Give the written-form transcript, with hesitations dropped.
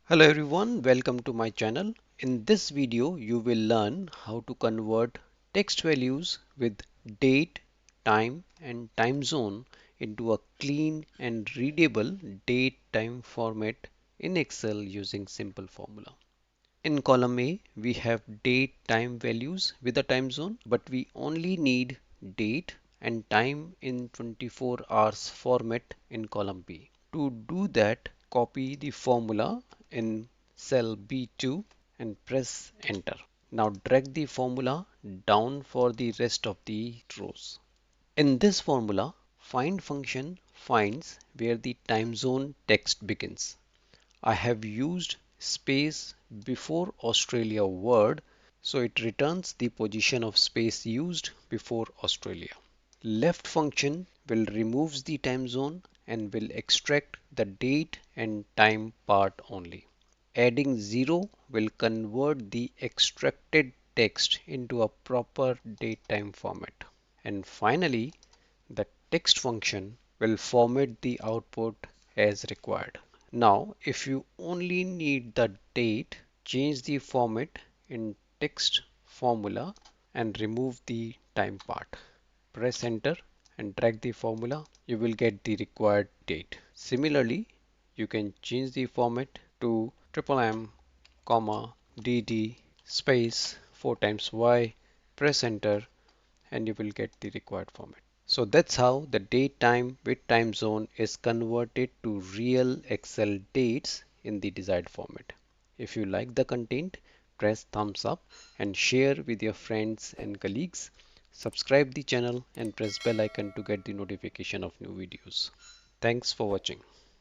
Hello everyone, welcome to my channel. In this video, you will learn how to convert text values with date, time and time zone into a clean and readable date time format in Excel using simple formula. In column A, we have date time values with a time zone, but we only need date and time in 24 hours format in column B. To do that, copy the formula in cell B2 and press enter. Now drag the formula down for the rest of the rows. In this formula, find function finds where the time zone text begins. I have used space before Australia word, so it returns the position of space used before Australia. Left function will remove the time zone and will extract the date and time part only. Adding 0 will convert the extracted text into a proper date time format. And finally, the text function will format the output as required. Now, if you only need the date, change the format in text formula and remove the time part. Press enter and drag the formula. You will get the required date. Similarly, you can change the format to mmm, dd space 4 times y. Press enter and you will get the required format. So that's how the date time with time zone is converted to real Excel dates in the desired format. If you like the content, press thumbs up and share with your friends and colleagues. Subscribe the channel and press bell icon to get the notification of new videos. Thanks for watching.